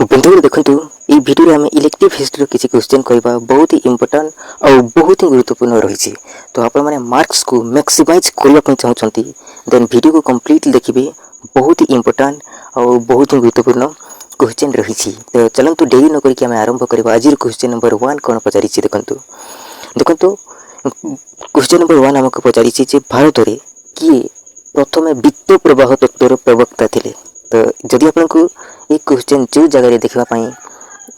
बंधु देखु ये भिडियो आम इलेक्टिव हिस्ट्री किसी क्वेश्चन कहवा बहुत ही इंपोर्टाट और बहुत ही गुरुत्वपूर्ण रही। तो आप मार्क्स को मैक्सिमाइज करने चाहते देन वीडियो को कंप्लीट देखिए। बहुत ही इंपोर्टाट और बहुत ही गुरुत्वपूर्ण क्वेश्चन रही। तो चलतु डेरी न करके आरंभ करवा। आज क्वेश्चन नंबर 1 कौन पचारि देखु देखु क्वेश्चन नंबर 1 आमको पचारि भारत में किए प्रथम वित्त प्रवाह तत्वर प्रवक्ता थे। तो जदि आपको ये क्वेश्चन जो जगह देखापी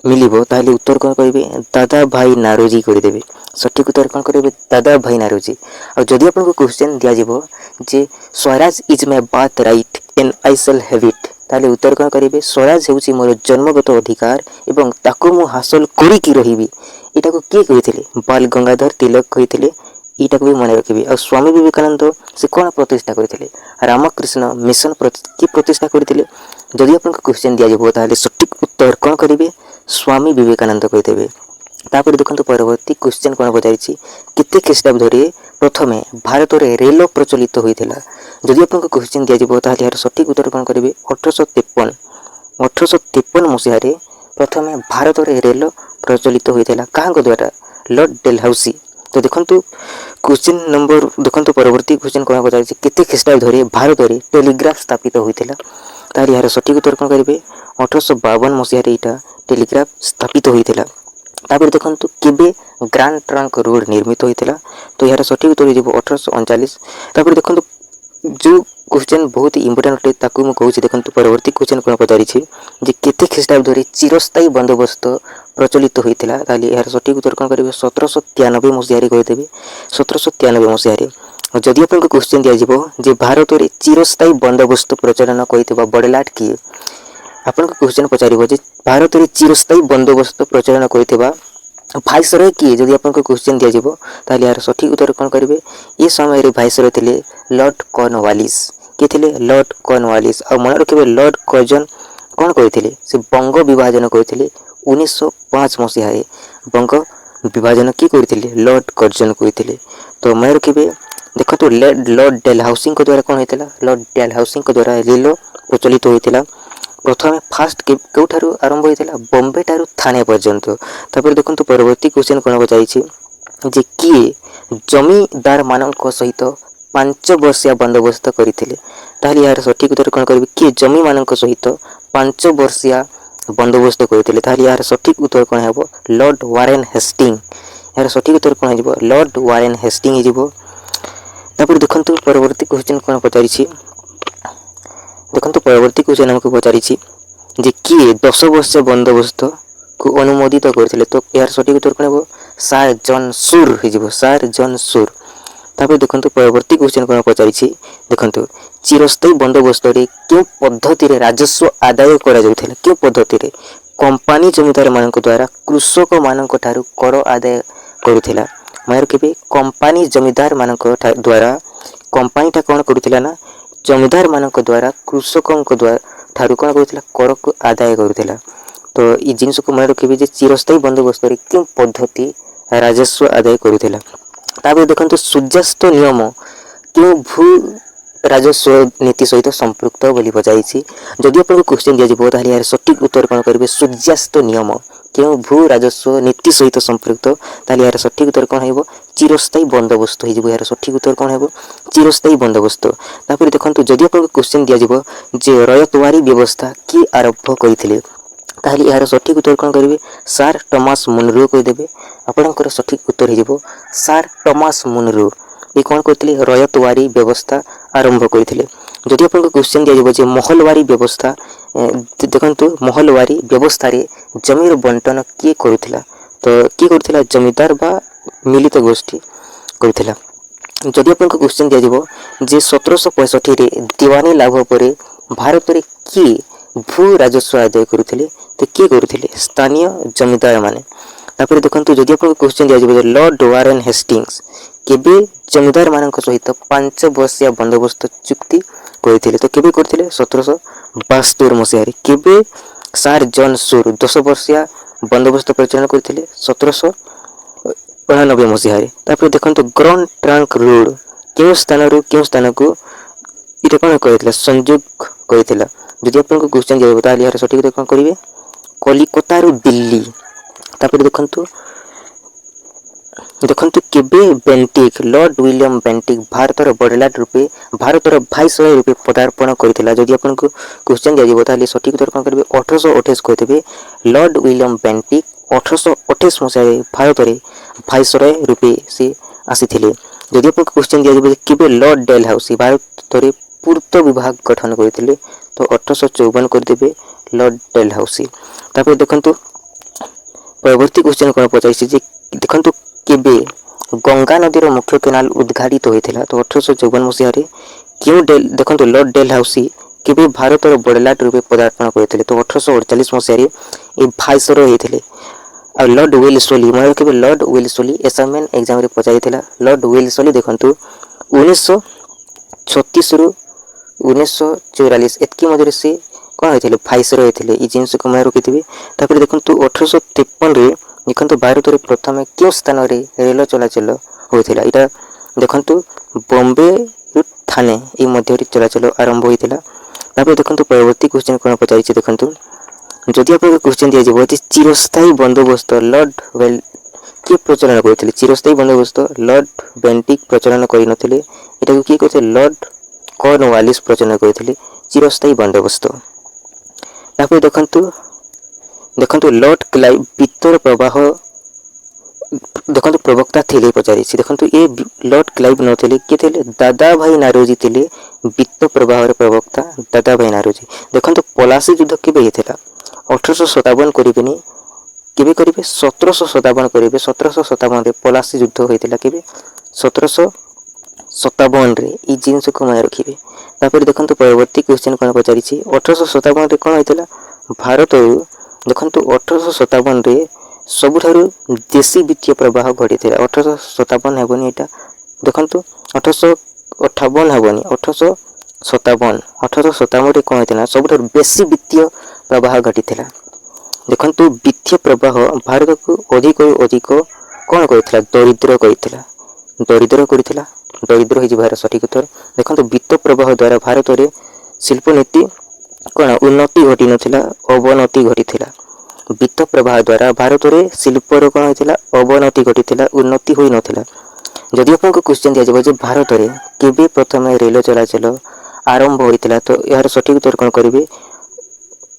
मिलो ताहले उत्तर कौन करेंगे दादा भाई नारोजी करदे। सठिक उत्तर कौन करेंगे दादा भाई नारोजी। और जदि आपको क्वेश्चन दिज्व जे Swaraj is my birthright and I shall have it ताहले उत्तर कौन करेंगे स्वराज होउची मोर जन्मगत अधिकार एवं ताको मु हासिल करिकी रहिबी। एटा को किए कहिथिले बाल गंगाधर तिलक कहिथिले। ईटा को भी मन रखिए। और स्वामी विवेकानंद से कौन प्रतिष्ठा करते रामकृष्ण मिशन किए प्रतिष्ठा करते। जदि आपको क्वेश्चन दिज्व ताहले सठिक उत्तर कौन करेंगे स्वामी विवेकानंद कहीदेवे। तापर देखो परवर्ती क्वेश्चन कौन पचारि केते ख्रीष्टाब्द प्रथम भारत में रेल प्रचलित होता। जदि आपको क्वेश्चन दिज्व ताहले यार सठिक उत्तर कौन करेंगे 1853 मसीह प्रथम भारत में रेल प्रचलित होता क्या द्वारा लॉर्ड डेलहाउसी। तो देखो क्वेश्चन नंबर देखो परवर्ती क्वेश्चन कौन पचारि केते ख्रीष्टाब्द भारत में टेलीग्राफ स्थापित होता। तार यार सठिक उत्तर कौन करेंगे 1852 मसीह यहाँ टेलीग्राफ स्थापित होता। तापर देखो केबे ग्रांड ट्रंक रोड निर्मित होता। तो यार सठिक उत्तर हो 1839। तापर देखो जो क्वेश्चन बहुत ही इंपोर्टेंट अटे ताकू कहूँ। देखो परवर्ती क्वेश्चन कौन पचारि केते ख्रीष्टाब्द चिरस्थायी बंदोबस्त प्रचलित होता। ताली यार सठिक उत्तर कौन करेंगे 1793 मसीह कहीदेवे। 1793 मसीह। जदि आपको क्वेश्चन दिज्व जे भारत में चिरस्थायी बंदोबस्त प्रचलन कर बड़लाट किए आपको क्वेश्चन पचार भारत में चिरस्थायी बंदोबस्त प्रचलन कर भाइसरय किए। जदि आपको क्वेश्चन दिज्व ताहले यार सठिक उत्तर कौन करेंगे ये समय भाइसरय थे लॉर्ड कॉर्नवालिस। किए थे लॉर्ड कॉर्नवालिस। और मन रखिए लॉर्ड कर्जन कौन कहते से बंग विभाजन करते 1905 मसीह बंग विभाजन किए करते लॉर्ड कर्जन कहते। तो मन रखिए देखो लॉर्ड डेलहाउसी द्वारा कौन होता लॉर्ड डेलहाउसी द्वारा रेल प्रचलित होता। प्रथम फास्ट कौठार आरंभ होता बॉम्बे ठारू थाने पर्यंत। तापर देखो परवर्ती क्वेश्चन कौन पचारि जे किए जमीदार मान सहित 5 वर्षिया बंदोबस्त करते। ताहले यार सठिक उत्तर कौन करेंगे किए जमी मान सहित 5 वर्षिया बंदोबस्त करते। ताहले यार सठिक उत्तर कौन है लॉर्ड वारेन हेस्टिंग। यार सठिक उत्तर कौन हो लॉर्ड वारेन हेस्टिंग हो। तापर देखो परवर्ती क्वेश्चन कौन पचारि देखो परवर्ती क्वेश्चन हमको पचारि जे किए 10 वर्ष बंदोबस्त को अनुमोदित करते। तो यार सठिक उत्तर कौन हो सार जॉन सुर हो सार जॉन सुर। तापर देखो परवर्ती क्वेश्चन कौन पचारि देखो चिरस्थायी बंदोबस्त क्यों पद्धति राजस्व आदाय क्यों पद्धति कंपानी जमीदार मान द्वारा कृषक मान कर आदाय करुला। मैं रखिए कंपानी जमीदार मान द्वारा कंपानीटा कौन करुला ना जमीदार मान द्वारा कृषकों द्वारा ठारू कौन करुला कर को आदाय करुला। तो ये जिनस को मन रखिए चिरस्थायी बंदोबस्त क्यों पद्धति राजस्व आदाय करुला। तापर देखो सूर्यास्त नियम क्यों भू राजस्व नीति सहित संपृक्त बोली पचारि। जदि आपको क्वेश्चन दिज्व ताहले यार सठिक उत्तर कौन करेंगे सूर्यास्त नियम क्यों भू राजस्व नीति सहित संपृक्त। ताहले यार सठिक उत्तर कौन हो चिरस्थायी बंदोबस्त हो। यार सठिक उत्तर कौन हो चिरस्थायी बंदोबस्त। तापर देखो जदि आपको क्वेश्चन दिज्व जे रयतवारी व्यवस्था किए आरंभ करते ताहले यार सठिक उत्तर कौन करेंगे सार टॉमस मुनरो कहीदेवे। आपणकर सठिक उत्तर हो सार टॉमस मुनरो। ये कौन करते रयतवारी व्यवस्था आरंभ करते। जदि आपको क्वेश्चन दिज्व जे महलवारी व्यवस्था देखो महलवारी व्यवस्था जमीर बंटन किए करुला। तो किए करुला जमीदार बा मिलित गोष्ठी करुला। जदि आपको क्वेश्चन दिज्व जे 1765 दीवानी लाभ पर भारत में किए भू राजस्व आदाय करुले। तो किए करुले स्थानीय जमीदार माने। तापर देखो जदि आपको क्वेश्चन दिज्व लॉर्ड वारेन हेस्टिंग्स केबे जमीदार मान सहित 5 वर्षिया बंदोबस्त चुक्ति करते। तो केबे करते 1772 मसीह केबे सार जॉन सुर 10 वर्षिया बंदोबस्त प्रचलन करते 1799 मसीह। तापर देखो ग्रांड ट्रंक रोड क्यों स्थान को ये कौन कहला संयोग कहला। जदि आपको क्वेश्चन दिया यार सठिक कौन करेंगे କଲିକତାରୁ ଦିଲ୍ଲୀ। ତାପରେ ଦେଖନ୍ତୁ କେବେ ବେଣ୍ଟିକ୍ ଲର୍ଡ ୱିଲିୟମ ବେଣ୍ଟିକ୍ ଭାରତର ବଡ଼ଲାଟ ରୂପେ ଭାରତର ଭାଇସରୟ ରୂପେ ପଦାର୍ପଣ କରିଥିଲା। ଯଦି ଆପଣଙ୍କୁ କ୍ୱେଶ୍ଚନ୍ ଦିଆଯିବ ତାହେଲେ ସଠିକ୍ ଉତ୍ତର କ'ଣ କରିବେ? 1828 କହିଦେବେ। ଲର୍ଡ ୱିଲିୟମ ବେଣ୍ଟିକ୍ 1828 ମସିହାରେ ଭାରତରେ ଭାଇସରୟ ରୂପେ ସେ ଆସିଥିଲେ। ଯଦି ଆପଣଙ୍କୁ କ୍ୱେଶ୍ଚନ୍ ଦିଆଯିବ ଯେ କେବେ ଲର୍ଡ ଡେଲହାଉସି ଭାରତରେ ପୂର୍ତ୍ତ ବିଭାଗ ଗଠନ କରିଥିଲେ, ତ 1854 କରିଦେବେ ଲର୍ଡ ଡେଲହାଉସି। ତାପରେ ଦେଖନ୍ତୁ ପରବର୍ତ୍ତୀ କ୍ୱେଶ୍ଚନ୍ କ'ଣ ପଚାରିଛି ଯେ ଦେଖନ୍ତୁ କେବେ ଗଙ୍ଗା ନଦୀର ମୁଖ୍ୟ କେନାଲ ଉଦ୍ଘାଟିତ ହୋଇଥିଲା? ତ 1854 ମସିହାରେ। ଦେଖନ୍ତୁ ଲର୍ଡ ଡେଲହାଉସି କେବେ ଭାରତର ବଡ଼ଲାଟ ରୂପେ ପଦାର୍ପଣ କରିଥିଲେ? ତ 1848 ମସିହାରେ ଏ ଭାଇସରୟ ହେଇଥିଲେ। ଆଉ ଲର୍ଡ ୱେଲସଲି ମନେ ରଖିବେ, Lord Wellesley assignment ଏକ୍ଜାମରେ ପଚାରିଥିଲା। Lord Wellesley ଦେଖନ୍ତୁ 1936ରୁ 1944 ଏତିକି ମଧ୍ୟରେ ସେ କ'ଣ ହୋଇଥିଲେ? ଭାଇସରୟ ହୋଇଥିଲେ। এই ଜିନିଷକୁ ମନେ ରଖିଥିବେ। ତାପରେ ଦେଖନ୍ତୁ 1853ରେ ଦେଖନ୍ତୁ ଭାରତରେ ପ୍ରଥମେ କେଉଁ ସ୍ଥାନରେ ରେଳ ଚଳାଚଳ ହୋଇଥିଲା? ଏଇଟା ଦେଖନ୍ତୁ ବମ୍ବେରୁ ଥାନେ ଏହି ମଧ୍ୟରେ ଚଳାଚଳ ଆରମ୍ଭ ହୋଇଥିଲା। ତାପରେ ଦେଖନ୍ତୁ ପରବର୍ତ୍ତୀ କ୍ୱେଶ୍ଚନ୍ କ'ଣ ପଚାରିଛି ଦେଖନ୍ତୁ, ଯଦି ଆପଣଙ୍କୁ କ୍ୱେଶ୍ଚନ୍ ଦିଆଯିବ ଯେ ଚିରସ୍ଥାୟୀ ବନ୍ଦୋବସ୍ତ ଲର୍ଡ କିଏ ପ୍ରଚଳନ କରିଥିଲେ? ଚିରସ୍ଥାୟୀ ବନ୍ଦୋବସ୍ତ ଲର୍ଡ ବେଣ୍ଟିକ୍ ପ୍ରଚଳନ କରିନଥିଲେ। ଏଟାକୁ କିଏ କରିଥିଲେ? ଲର୍ଡ କର୍ଣ୍ଣୱାଲିସ୍ ପ୍ରଚଳନ କରିଥିଲେ ଚିରସ୍ଥାୟୀ ବନ୍ଦୋବସ୍ତ। ତାପରେ ଦେଖନ୍ତୁ ଲର୍ଡ କ୍ଲାଇଭ୍ ବିତ୍ତର ପ୍ରବାହ ଦେଖନ୍ତୁ ପ୍ରବକ୍ତା ଥିଲେ ପଚାରିଛି। ଦେଖନ୍ତୁ ଏ ଲର୍ଡ କ୍ଲାଇଭ୍ ନଥିଲେ, କିଏ ଥିଲେ? ଦାଦାଭାଇ ନାରୋଜି ଥିଲେ ବିତ୍ତ ପ୍ରବାହର ପ୍ରବକ୍ତା, ଦାଦାଭାଇ ନାରୋଜି। ଦେଖନ୍ତୁ ପଲାସି ଯୁଦ୍ଧ କେବେ ହେଇଥିଲା? 1857 କରିବେନି, କେବେ କରିବେ? 1757 କରିବେ। 1757ରେ ପଲାସି ଯୁଦ୍ଧ ହୋଇଥିଲା। କେବେ? 1757ରେ। এই ଜିନିଷକୁ ମନେ ରଖିବେ। ତାପରେ ଦେଖନ୍ତୁ ପରବର୍ତ୍ତୀ କ୍ୱେଶ୍ଚନ୍ କ'ଣ ପଚାରିଛି, 1857ରେ କ'ଣ ହେଇଥିଲା? ଭାରତରୁ ଦେଖନ୍ତୁ 1857ରେ ସବୁଠାରୁ ଦେଶୀ ବିତ୍ତୀୟ ପ୍ରବାହ ଘଟିଥିଲା। 1857 ହେବନି ଏଇଟା, ଦେଖନ୍ତୁ 1858 ହେବନି, 1857ରେ କ'ଣ ହେଇଥିଲା? ସବୁଠାରୁ ବେଶୀ ବିତ୍ତୀୟ ପ୍ରବାହ ଘଟିଥିଲା। ଦେଖନ୍ତୁ ବିତ୍ତୀୟ ପ୍ରବାହ ଭାରତକୁ ଅଧିକରୁ ଅଧିକ କ'ଣ କରିଥିଲା? ଦରିଦ୍ର କରିଥିଲା। ଦରିଦ୍ର ହେଇଯିବ ଏହାର ସଠିକ୍ ଉତ୍ତର। ଦେଖନ୍ତୁ ବିତ୍ତ ପ୍ରବାହ ଦ୍ୱାରା ଭାରତରେ ଶିଳ୍ପନୀତି କ'ଣ ଉନ୍ନତି ଘଟିନଥିଲା, ଅବନତି ଘଟିଥିଲା। ବିତ୍ତ ପ୍ରବାହ ଦ୍ୱାରା ଭାରତରେ ଶିଳ୍ପର କ'ଣ ହୋଇଥିଲା? ଅବନତି ଘଟିଥିଲା, ଉନ୍ନତି ହୋଇନଥିଲା। ଯଦି ଆପଣଙ୍କୁ କ୍ୱେଶ୍ଚନ୍ ଦିଆଯିବ ଯେ ଭାରତରେ କେବେ ପ୍ରଥମେ ରେଳ ଚଳାଚଳ ଆରମ୍ଭ ହୋଇଥିଲା, ତ ଏହାର ସଠିକ୍ ଉତ୍ତର କ'ଣ କରିବେ?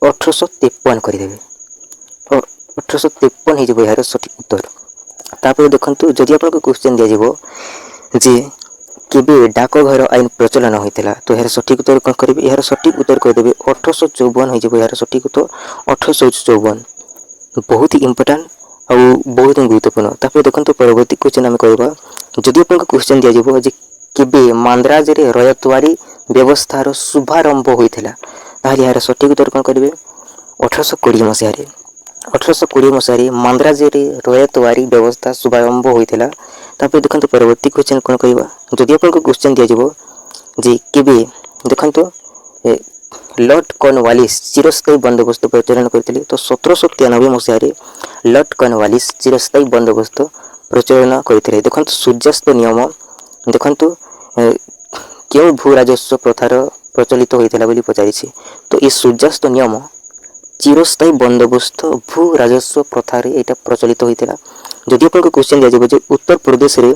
1853 କରିଦେବେ। 1853 ହେଇଯିବ ଏହାର ସଠିକ୍ ଉତ୍ତର। ତାପରେ ଦେଖନ୍ତୁ ଯଦି ଆପଣଙ୍କୁ କ୍ୱେଶ୍ଚନ୍ ଦିଆଯିବ ଯେ କେବେ ଡାକଘର ଆଇନ ପ୍ରଚଳନ ହୋଇଥିଲା, ତ ଏହାର ସଠିକ୍ ଉତ୍ତର କ'ଣ କରିବେ? ଏହାର ସଠିକ୍ ଉତ୍ତର କହିଦେବେ 1854 ହେଇଯିବ ଏହାର ସଠିକ୍ ଉତ୍ତର। 1854 ବହୁତ ଇମ୍ପୋର୍ଟାଣ୍ଟ ଆଉ ବହୁତ ଗୁରୁତ୍ୱପୂର୍ଣ୍ଣ। ତାପରେ ଦେଖନ୍ତୁ ପରବର୍ତ୍ତୀ କ୍ୱେଶ୍ଚନ୍ ଆମେ କହିବା, ଯଦି ଆପଣଙ୍କୁ କ୍ୱେଶ୍ଚନ୍ ଦିଆଯିବ ଯେ କେବେ ମାନ୍ଦ୍ରାଜରେ ରୟତୱାରୀ ବ୍ୟବସ୍ଥାର ଶୁଭାରମ୍ଭ ହୋଇଥିଲା, ତାହେଲେ ଏହାର ସଠିକ୍ ଉତ୍ତର କ'ଣ କରିବେ? 1820 ମସିହାରେ। 1820 ମସିହାରେ ମାନ୍ଦ୍ରାଜରେ ରୟତୱାରୀ ବ୍ୟବସ୍ଥା ଶୁଭାରମ୍ଭ ହୋଇଥିଲା। ତାପରେ ଦେଖନ୍ତୁ ପରବର୍ତ୍ତୀ କ୍ୱେଶ୍ଚନ୍ କ'ଣ କହିବା, ଯଦି ଆପଣଙ୍କୁ କ୍ୱେଶ୍ଚନ୍ ଦିଆଯିବ ଯେ କେବେ ଦେଖନ୍ତୁ ଲର୍ଡ କର୍ଣ୍ଣୱାଲିସ୍ ଚିରସ୍ଥାୟୀ ବନ୍ଦୋବସ୍ତ ପ୍ରଚଳନ କରିଥିଲେ, ତ 1793 ମସିହାରେ ଲର୍ଡ କର୍ଣ୍ଣୱାଲିସ୍ ଚିରସ୍ଥାୟୀ ବନ୍ଦୋବସ୍ତ ପ୍ରଚଳନ କରିଥିଲେ। ଦେଖନ୍ତୁ ସୂର୍ଯ୍ୟାସ୍ତ ନିୟମ ଦେଖନ୍ତୁ କେଉଁ ଭୂ ରାଜସ୍ୱ ପ୍ରଥାର ପ୍ରଚଳିତ ହୋଇଥିଲା ବୋଲି ପଚାରିଛି। ତ এই ସୂର୍ଯ୍ୟାସ୍ତ ନିୟମ ଚିରସ୍ଥାୟୀ ବନ୍ଦୋବସ୍ତ ଭୂ ରାଜସ୍ୱ ପ୍ରଥାରେ ଏଇଟା ପ୍ରଚଳିତ ହୋଇଥିଲା। ଯଦି ଆପଣଙ୍କୁ କ୍ୱେଶ୍ଚନ୍ ଦିଆଯିବ ଯେ ଉତ୍ତରପ୍ରଦେଶରେ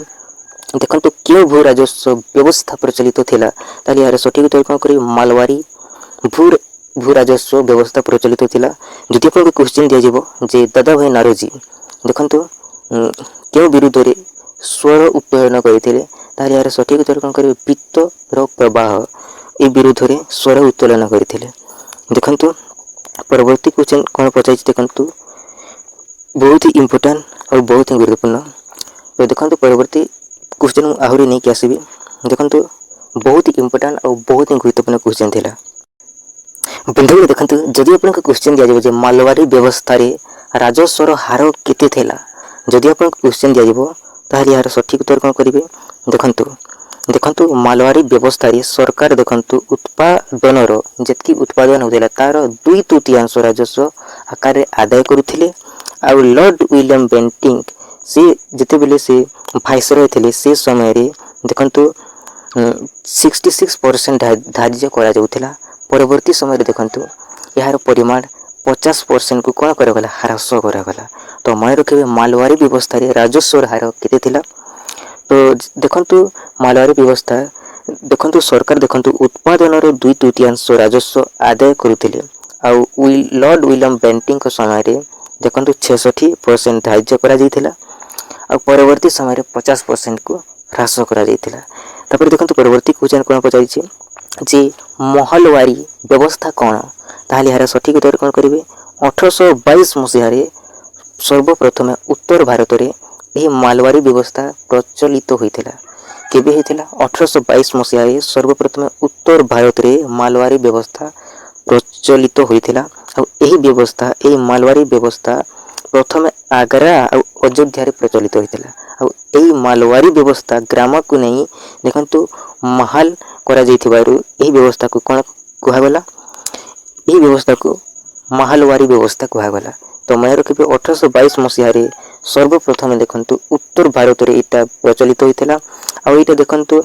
ଦେଖନ୍ତୁ କେଉଁ ଭୂ ରାଜସ୍ୱ ବ୍ୟବସ୍ଥା ପ୍ରଚଳିତ ଥିଲା, ତାହେଲେ ଏହାର ସଠିକ୍ ଉତ୍ତର କ'ଣ କରିବେ? ମାଲୱାରୀ ଭୂ ରାଜସ୍ୱ ବ୍ୟବସ୍ଥା ପ୍ରଚଳିତ ଥିଲା। ଯଦି ଆପଣଙ୍କୁ କ୍ୱେଶ୍ଚନ୍ ଦିଆଯିବ ଯେ ଦାଦାଭାଇ ନାରୋଜି ଦେଖନ୍ତୁ କେଉଁ ବିରୁଦ୍ଧରେ ସ୍ୱର ଉତ୍ତୋଳନ କରିଥିଲେ, ତାହେଲେ ଏହାର ସଠିକ୍ ଉତ୍ତର କ'ଣ କରିବେ? ବିତ୍ତର ପ୍ରବାହ ଏ ବିରୁଦ୍ଧରେ ସ୍ୱର ଉତ୍ତୋଳନ କରିଥିଲେ। ଦେଖନ୍ତୁ ପରବର୍ତ୍ତୀ କ୍ୱେଶ୍ଚନ୍ କ'ଣ ପଚାରିଛି, ଦେଖନ୍ତୁ ବହୁତ ଇମ୍ପୋର୍ଟାଣ୍ଟ ଆଉ ବହୁତ ଗୁରୁତ୍ୱପୂର୍ଣ୍ଣ। ତ ଦେଖନ୍ତୁ ପରବର୍ତ୍ତୀ କ୍ୱେଶ୍ଚନ୍ ମୁଁ ଆହୁରି ନେଇକି ଆସିବି। ଦେଖନ୍ତୁ ବହୁତ ଇମ୍ପୋର୍ଟାଣ୍ଟ ଆଉ ବହୁତ ଗୁରୁତ୍ୱପୂର୍ଣ୍ଣ କ୍ୱେଶ୍ଚନ୍ ଥିଲା। ବନ୍ଧୁଗଣ ଦେଖନ୍ତୁ ଯଦି ଆପଣଙ୍କୁ କ୍ୱେଶ୍ଚନ୍ ଦିଆଯିବ ଯେ ମାଲୱାରୀ ବ୍ୟବସ୍ଥାରେ ରାଜସ୍ୱର ହାର କେତେ ଥିଲା, ଯଦି ଆପଣଙ୍କୁ କ୍ୱେଶ୍ଚନ୍ ଦିଆଯିବ ତାହେଲେ ଏହାର ସଠିକ୍ ଉତ୍ତର କ'ଣ କରିବେ? ଦେଖନ୍ତୁ ମାଲୱାରୀ ବ୍ୟବସ୍ଥାରେ ସରକାର ଦେଖନ୍ତୁ ଉତ୍ପାଦନର ଯେତିକି ଉତ୍ପାଦନ ହେଉଥିଲା ତାର 2/3 ରାଜସ୍ୱ ଆକାରରେ ଆଦାୟ କରୁଥିଲେ। ଆଉ ଲର୍ଡ ୱିଲିୟମ ବେଣ୍ଟିକ୍ ସେ ଯେତେବେଳେ ସେ ଭାଇସରୟ ଥିଲେ ସେ ସମୟରେ ଦେଖନ୍ତୁ 66% ଧାର୍ଯ୍ୟ କରାଯାଉଥିଲା। ପରବର୍ତ୍ତୀ ସମୟରେ ଦେଖନ୍ତୁ ଏହାର ପରିମାଣ 50% को कौन करागला ह्रास करागला। तो मन रखिए मालवारी व्यवस्था राजस्वर हार केते थिला। तो देखंतु मालवारी व्यवस्था देखंतु सरकार देखंतु उत्पादन 2/3 राजस्व आदाय करुथिले। आउ लॉर्ड विलियम बेंटिंग को समय रे देखंतु 66% धार्य करा जायथिला। आ परवर्ती समय रे 50% को ह्रास करा जायथिला। तापर देखंतु परवर्ती क्वेश्चन कोन पचाइछि जे महलवारी व्यवस्था कोन, ताहाले यार सठिक उत्तर कोन करिवे। 1822 मसिहा रे सर्वप्रथम उत्तर भारत रे एही मालवारी व्यवस्था प्रचलित होइथिला। केबे होइथिला 1822 मसिहा रे सर्वप्रथम उत्तर भारत रे मालवारी व्यवस्था प्रचलित होइथिला। आ एही व्यवस्था एही मालवारी व्यवस्था प्रथम आगरा और अयोध्या रे प्रचलित होइथिला। आ एही मालवारी व्यवस्था ग्राम को नहीं देखंतु महल करा जायथिबारु एही व्यवस्था को कोन कुहागला, एही व्यवस्था को महलवारी व्यवस्था कुहागला। तो मन रखिबे 1822 मसिहा रे सर्वप्रथम देखंतु उत्तर भारत रे इटा प्रचलित होइथिला। आ इटा देखंतु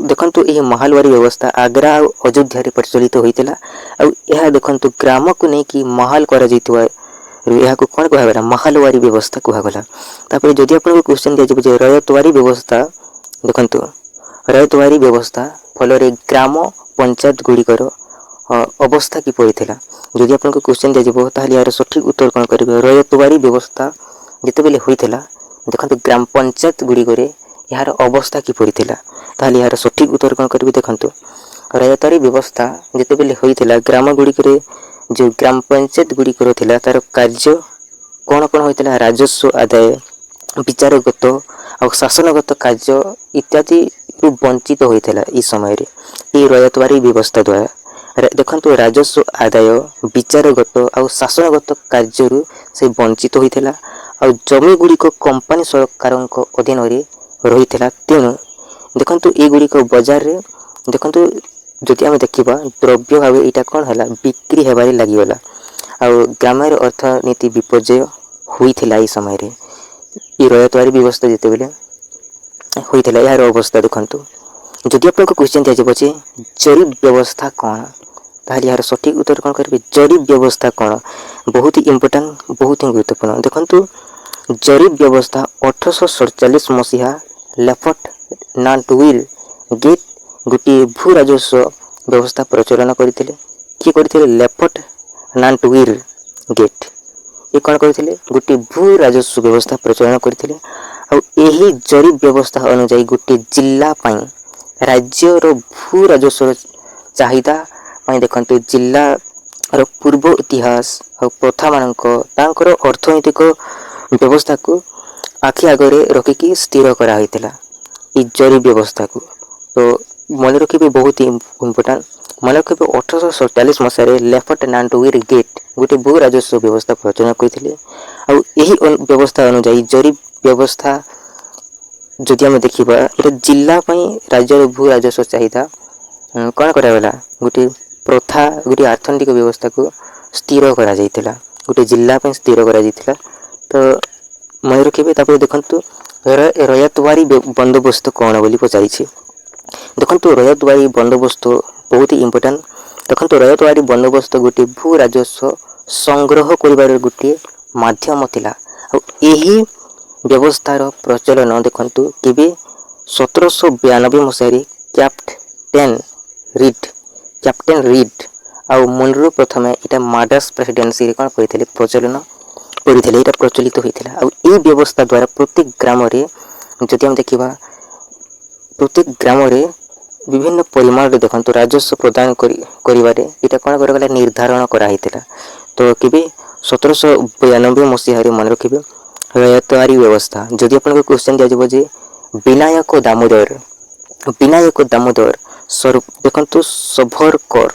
देखंतु एही महलवारी व्यवस्था आगरा और अयोध्या रे प्रचलित होइथिला। आ यह देखंतु ग्राम को नहीं कि महल करा जायथिबा यह को कोन कुहागला महलवारी व्यवस्था कुहागला। तापर जदि आपन क्वेश्चन दिया जे रयतवारी व्यवस्था देखंतु रयतवारी व्यवस्था फल रे ग्राम पंचायत गुड़िकर अवस्था किपरि थिला। जदि आपन क्वेश्चन दिया जेबो ताहाले यार सठिक उत्तर कोन करिवे। रयतवारी व्यवस्था जते बेले होइथिला देखंतु ग्राम पंचायत गुड़िकरे यार अवस्था किपरि थिला, ताहाले यार सठिक उत्तर कोन करिवे। देखंतु रयतवारी व्यवस्था जते बेले होइथिला ग्राम गुड़िकरे जो ग्राम पंचायत गुड़िकर थिला तार कार्य कोन कोन होइथिला राजस्व आदाय विचारगत और शासनगत कार्य इत्यादि वंचित होइथिला। ई समय रे ई रयतवारी व्यवस्था द्वारा देखंतु राजस्व आदाय विचारगत और शासनगत कार्य से वंचित होइथिला। और जमी गुड़ी को कंपनी सरकार अधीन रे रहिथिला। तेणु देखंतु ए गुड़ी को बाजार रे देखंतु जदि आम देखा द्रव्य भाव यहाँ कौन है बिक्री हेबारे लगिगला। आ ग्राम अर्थनीति विपर्यय होइथिला। ई समय रे ई रयतवारी व्यवस्था जिते बेले होइथिला यार अवस्था देखंतु। जदि आपको क्वेश्चन दिया जाबो जे जरीब व्यवस्था कौन, ताहाले यार सठिक उत्तर कौन करिवे। जरीब व्यवस्था कौन बहुत ही इंपोर्टेंट बहुत ही गुरुत्वपूर्ण। देखंतु जरीब व्यवस्था 1847 मसिहा लेफ्ट नाटविल गेट गोटे भू राजस्व व्यवस्था प्रचलन करथिले। कि करथिले लेफ्ट नाटविल गेट ये कौन करथिले गोटे भू राजस्व व्यवस्था प्रचलन करथिले। आ एही जरीब व्यवस्था अनुसार गोटे जिला पई राज्य रो भू राजस्व चाहिदा पई देखंतु जिला रो पूर्व इतिहास और प्रथा मानक तांकर अर्थनैतिक व्यवस्था को आखि आगरे रखिकी स्थिर करा होइतिला ई जरीब व्यवस्था को। तो मन रखिबे बहुत ही इम्पोर्टेंट मन रखिबे 1847 मसिहारे लेफ्ट नाटविल गेट गोटे भू राजस्व व्यवस्था प्रचलन करथिले। आ एही व्यवस्था अनुसार जरीब व्यवस्था जदि आम देखा ये जिला राज्य भू राजस्व चाहिदा कौन करागला गोटे प्रथा गोटे अर्थनैतिक व्यवस्था को स्थिर करा जायतिला गोटे जिला स्थिर करा जायतिला। तो मन रखिबे। तापर देखंतु रयतवारी बंदोबस्त कौन बोली पचारि देखंतु रयतवारी बंदोबस्त बहुत ही इंपोर्टेंट। देखंतु रयतवारी बंदोबस्त गोटे भू राजस्व संग्रह करिबार गोटे माध्यम थिला। आ एही व्यवस्थार प्रचलन देखंतु केबे 1792 मसिहारे कैप्टेन रीड आ मुनरो प्रथमे इटा माड्रास प्रेसिडेंसी रे कोन करिथिले प्रचलन करिथिले। इटा प्रचलित होइथिला। आ एही व्यवस्था द्वारा प्रत्येक ग्राम रे जदि हम देखिबा प्रत्येक ग्राम रे विभिन्न परिमाण रे देखंतु राजस्व प्रदान करिवारे इटा कोन करगला निर्धारण करा हितिला। तो केबे 1792 मसिहारे मन रखिबे रयतवारी व्यवस्था। जदि आपन क्वेश्चन दिया जबो जे विनायक दामोदर स्वरूप देखंतु सभरकर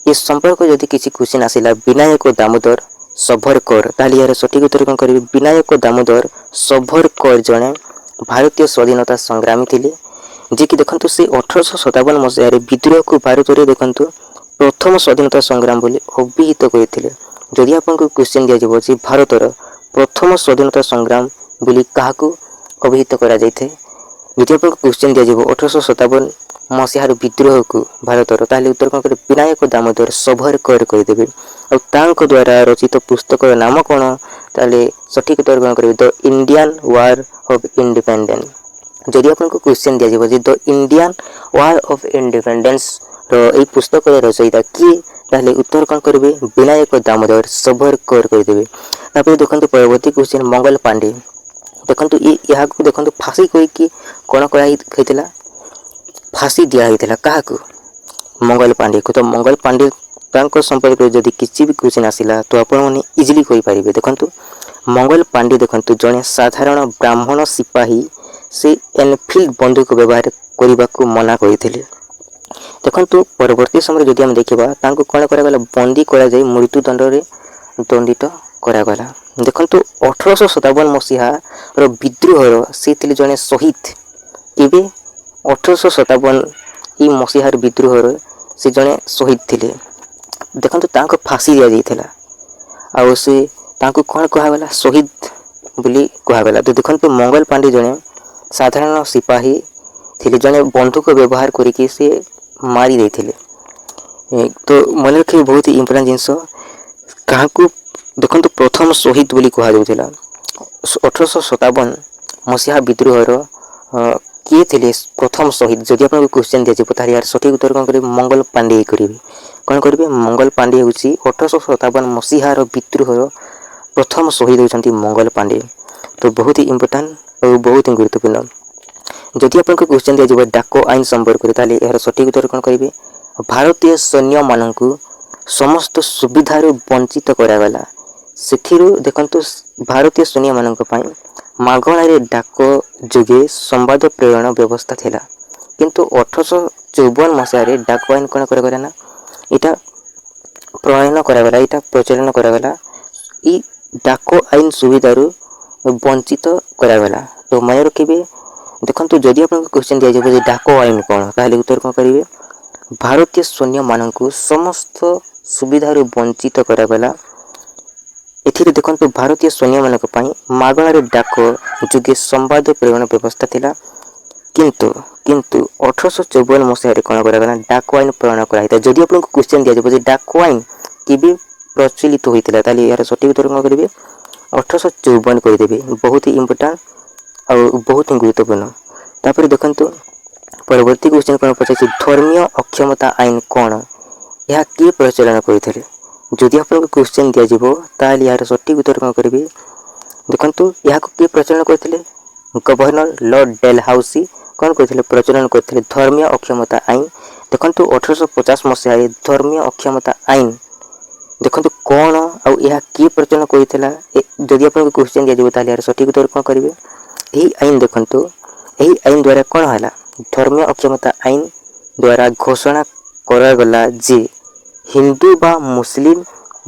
ये संपर्क जदि किसी क्वेश्चन आसिला विनायक दामोदर सभरकर ताली यार सठिक उत्तर कोन करिवे। विनायक दामोदर सभरकर जने भारतीय स्वाधीनता संग्रामी थिले जे कि देखंतु से 1857 मसिहारे विद्रोह को भारत रे देखंतु प्रथम स्वाधीनता संग्राम बोली अभिहित करथिले। जदि आपन क्वेश्चन दिया जबो जे भारतर प्रथम स्वाधीनता संग्राम बोली काहाकू अभिहित करा जायथे। जदि आपन क्वेश्चन दिया जबो 1857 ମସିହାର ବିଦ୍ରୋହକୁ ଭାରତର, ତାହେଲେ ଉତ୍ତର କ'ଣ କରିବେ? ବିନାୟକ ଦାମୋଦର ସଭରକର କରିଦେବେ। ଆଉ ତାଙ୍କ ଦ୍ୱାରା ରଚିତ ପୁସ୍ତକର ନାମ କ'ଣ? ତାହେଲେ ସଠିକ୍ ଉତ୍ତର କ'ଣ କରିବେ? The Indian war of independence. ଯଦି ଆପଣଙ୍କୁ କ୍ୱେଶ୍ଚନ୍ ଦିଆଯିବ ଯେ ଦ ଇଣ୍ଡିଆନ୍ ୱାର୍ ଅଫ୍ ଇଣ୍ଡିପେଣ୍ଡେନ୍ସର ଏହି ପୁସ୍ତକର ରଚୟିତା କିଏ, ତାହେଲେ ଉତ୍ତର କ'ଣ କରିବେ? ବିନାୟକ ଦାମୋଦର ସଭରକର କରିଦେବେ। ତାପରେ ଦେଖନ୍ତୁ ପରବର୍ତ୍ତୀ କ୍ୱେଶ୍ଚନ୍ ମଙ୍ଗଲ ପାଣ୍ଡେ। ଦେଖନ୍ତୁ ଏହାକୁ ଦେଖନ୍ତୁ ଫାଶୀ କରିକି କ'ଣ କରାହେଇଥିଲା? ଫାଶୀ ଦିଆହେଇଥିଲା କାହାକୁ? ମଙ୍ଗଲ ପାଣ୍ଡେକୁ। ତ ମଙ୍ଗଲ ପାଣ୍ଡେ ତାଙ୍କ ସମ୍ପର୍କରେ ଯଦି କିଛି ବି କ୍ୱେଶ୍ଚନ୍ ଆସିଲା ତ ଆପଣମାନେ ଇଜିଲି କହିପାରିବେ। ଦେଖନ୍ତୁ ମଙ୍ଗଲ ପାଣ୍ଡେ ଦେଖନ୍ତୁ ଜଣେ ସାଧାରଣ ବ୍ରାହ୍ମଣ ସିପାହୀ, ସେ ଏନଫିଲ୍ଡ ବନ୍ଧୁକ ବ୍ୟବହାର କରିବାକୁ ମନା କରିଥିଲେ। ଦେଖନ୍ତୁ ପରବର୍ତ୍ତୀ ସମୟରେ ଯଦି ଆମେ ଦେଖିବା ତାଙ୍କୁ କ'ଣ କରାଗଲା? ବନ୍ଦୀ କରାଯାଇ ମୃତ୍ୟୁଦଣ୍ଡରେ ଦଣ୍ଡିତ କରାଗଲା। ଦେଖନ୍ତୁ 1857 ମସିହାର ବିଦ୍ରୋହର ସେ ଥିଲେ ଜଣେ ଶହୀଦ। କେବେ? 1857 ଏହି ମସିହାର ବିଦ୍ରୋହର ସେ ଜଣେ ଶହୀଦ ଥିଲେ। ଦେଖନ୍ତୁ ତାଙ୍କୁ ଫାଶୀ ଦିଆଯାଇଥିଲା ଆଉ ସେ ତାଙ୍କୁ କ'ଣ କୁହାଗଲା? ଶହୀଦ ବୋଲି କୁହାଗଲା। ତ ଦେଖନ୍ତୁ ମଙ୍ଗଲ ପାଣ୍ଡେ ଜଣେ ସାଧାରଣ ସିପାହୀ ଥିଲେ, ଜଣେ ବନ୍ଧୁକ ବ୍ୟବହାର କରିକି ସେ ମାରି ଦେଇଥିଲେ। ତ ମନେ ରଖିବେ ବହୁତ ଇମ୍ପୋର୍ଟାଣ୍ଟ ଜିନିଷ, କାହାକୁ ଦେଖନ୍ତୁ ପ୍ରଥମ ଶହୀଦ ବୋଲି କୁହାଯାଉଥିଲା। 1857 ମସିହା ବିଦ୍ରୋହର କିଏ ଥିଲେ ପ୍ରଥମ ଶହୀଦ? ଯଦି ଆପଣଙ୍କୁ କ୍ୱେଶ୍ଚନ୍ ଦିଆଯିବ ତାହେଲେ ଏହାର ସଠିକ୍ ଉତ୍ତର କ'ଣ କରିବେ? ମଙ୍ଗଲ ପାଣ୍ଡେ କରିବେ। କ'ଣ କରିବେ? ମଙ୍ଗଲ ପାଣ୍ଡେ ହେଉଛି 1857 ମସିହାର ବିଦ୍ରୋହର ପ୍ରଥମ ଶହୀଦ ହେଉଛନ୍ତି ମଙ୍ଗଲ ପାଣ୍ଡେ। ତ ବହୁତ ଇମ୍ପୋର୍ଟାଣ୍ଟ ଆଉ ବହୁତ ଗୁରୁତ୍ୱପୂର୍ଣ୍ଣ। ଯଦି ଆପଣଙ୍କୁ କ୍ୱେଶ୍ଚନ୍ ଦିଆଯିବ ଡାକ ଆଇନ ସମ୍ପର୍କରେ ତାହେଲେ ଏହାର ସଠିକ୍ ଉତ୍ତର କ'ଣ କରିବେ? ଭାରତୀୟ ସୈନ୍ୟମାନଙ୍କୁ ସମସ୍ତ ସୁବିଧାରୁ ବଞ୍ଚିତ କରାଗଲା। ସେଥିରୁ ଦେଖନ୍ତୁ ଭାରତୀୟ ସୈନ୍ୟମାନଙ୍କ ପାଇଁ ମାଗଣାରେ ଡାକ ଯୋଗେ ସମ୍ବାଦ ପ୍ରେରଣ ବ୍ୟବସ୍ଥା ଥିଲା। କିନ୍ତୁ 1854 ମସିହାରେ ଡାକ ଆଇନ କ'ଣ କରାଗଲା ନା ଏଇଟା ପ୍ରଣୟନ କରାଗଲା, ଏଇଟା ପ୍ରଚଳନ କରାଗଲା। ଏଇ ଡାକ ଆଇନ ସୁବିଧାରୁ ବଞ୍ଚିତ କରାଗଲା। ତ ମନେ ରଖିବେ ଦେଖନ୍ତୁ ଯଦି ଆପଣଙ୍କୁ କ୍ୱେଶ୍ଚନ୍ ଦିଆଯିବ ଯେ ଡାକ ଆଇନ କ'ଣ, ତାହେଲେ ଉତ୍ତର କ'ଣ କରିବେ? ଭାରତୀୟ ସୈନ୍ୟମାନଙ୍କୁ ସମସ୍ତ ସୁବିଧାରୁ ବଞ୍ଚିତ କରାଗଲା। ଏଥିରେ ଦେଖନ୍ତୁ ଭାରତୀୟ ସୈନ୍ୟମାନଙ୍କ ପାଇଁ ମାଗଣାରେ ଡାକ ଯୋଗେ ସମ୍ବାଦ ପ୍ରେରଣ ବ୍ୟବସ୍ଥା ଥିଲା। କିନ୍ତୁ 1854 ମସିହାରେ କ'ଣ କରାଗଲା? ଡାକ ଆଇନ ପ୍ରଣୟନ କରାଯାଇଥିଲା। ଯଦି ଆପଣଙ୍କୁ କ୍ୱେଶ୍ଚନ୍ ଦିଆଯିବ ଯେ ଡାକ ଆଇନ କେବେ ପ୍ରଚଳିତ ହୋଇଥିଲା, ତାହେଲେ ଏହାର ସଠିକ୍ ଉତ୍ତର କ'ଣ କରିବେ? 1854 କରିଦେବେ। ବହୁତ ଇମ୍ପୋର୍ଟାଣ୍ଟ ଆଉ ବହୁତ ଗୁରୁତ୍ୱପୂର୍ଣ୍ଣ। ତାପରେ ଦେଖନ୍ତୁ ପରବର୍ତ୍ତୀ କ୍ୱେଶ୍ଚନ୍ କ'ଣ ପଚାରିଛି? ଧର୍ମୀୟ ଅକ୍ଷମତା ଆଇନ କ'ଣ? ଏହା କିଏ ପ୍ରଚଳନ କରିଥିଲେ? ଯଦି ଆପଣଙ୍କୁ କ୍ୱେଶ୍ଚନ୍ ଦିଆଯିବ ତାହେଲେ ଏହାର ସଠିକ୍ ଉତ୍ତର କ'ଣ କରିବେ? ଦେଖନ୍ତୁ ଏହାକୁ କିଏ ପ୍ରଚଳନ କରିଥିଲେ? ଗଭର୍ଣ୍ଣର ଲର୍ଡ଼ ଡେଲହାଉସି କ'ଣ କରିଥିଲେ? ପ୍ରଚଳନ କରିଥିଲେ ଧର୍ମୀୟ ଅକ୍ଷମତା ଆଇନ। ଦେଖନ୍ତୁ 1850 ମସିହାରେ ଧର୍ମୀୟ ଅକ୍ଷମତା ଆଇନ ଦେଖନ୍ତୁ କ'ଣ ଆଉ ଏହା କିଏ ପ୍ରଚଳନ କରିଥିଲା? ଯଦି ଆପଣଙ୍କୁ କ୍ୱେଶ୍ଚନ୍ ଦିଆଯିବ ତାହେଲେ ଏହାର ସଠିକ୍ ଉତ୍ତର କ'ଣ କରିବେ? ଏହି ଆଇନ ଦେଖନ୍ତୁ ଏହି ଆଇନ ଦ୍ୱାରା କ'ଣ ହେଲା? ଧର୍ମୀୟ ଅକ୍ଷମତା ଆଇନ ଦ୍ୱାରା ଘୋଷଣା କରାଗଲା ଯେ ହିନ୍ଦୁ ବା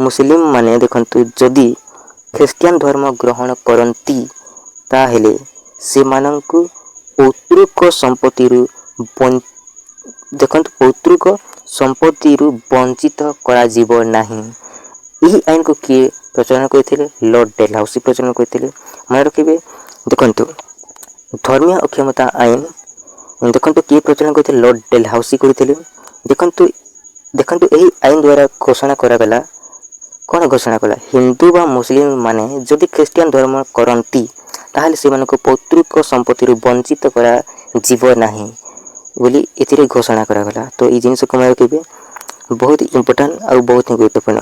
ମୁସଲିମ ମାନେ ଦେଖନ୍ତୁ ଯଦି ଖ୍ରୀଷ୍ଟିଆନ ଧର୍ମ ଗ୍ରହଣ କରନ୍ତି ତାହେଲେ ସେମାନଙ୍କୁ ପୈତୃକ ସମ୍ପତ୍ତିରୁ ବଞ୍ଚିତ କରାଯିବ ନାହିଁ। ଏହି ଆଇନକୁ କିଏ ପ୍ରଚଳନ କରିଥିଲେ? ଲର୍ଡ଼ ଡେଲହାଉସି ପ୍ରଚଳନ କରିଥିଲେ। ମନେ ରଖିବେ ଦେଖନ୍ତୁ ଧର୍ମୀୟ ଅକ୍ଷମତା ଆଇନ ଦେଖନ୍ତୁ କିଏ ପ୍ରଚଳନ କରିଥିଲେ? ଲର୍ଡ଼ ଡେଲହାଉସି କରିଥିଲେ। ଦେଖନ୍ତୁ ଏହି ଆଇନ ଦ୍ୱାରା ଘୋଷଣା କରାଗଲା, କ'ଣ ଘୋଷଣା କଲା? ହିନ୍ଦୁ ବା ମୁସଲିମ ମାନେ ଯଦି ଖ୍ରୀଷ୍ଟିଆନ ଧର୍ମ କରନ୍ତି ତାହେଲେ ସେମାନଙ୍କୁ ପୈତୃକ ସମ୍ପତ୍ତିରୁ ବଞ୍ଚିତ କରାଯିବ ନାହିଁ ବୋଲି ଏଥିରେ ଘୋଷଣା କରାଗଲା। ତ ଏଇ ଜିନିଷକୁ ମନେ ରଖିବେ, ବହୁତ ଇମ୍ପୋର୍ଟାଣ୍ଟ ଆଉ ବହୁତ ଗୁରୁତ୍ୱପୂର୍ଣ୍ଣ।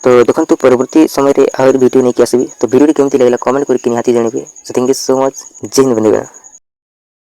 ତ ଦେଖନ୍ତୁ ପରବର୍ତ୍ତୀ ସମୟରେ ଆହୁରି ଭିଡ଼ିଓ ନେଇକି ଆସିବି। ତ ଭିଡ଼ିଓଟି କେମିତି ଲାଗିଲା କମେଣ୍ଟ କରିକି ନିହାତି ଜାଣିବେ। So thank you so much. ଜୟ ହିନ୍ଦ ବନ୍ଧୁଗଣ।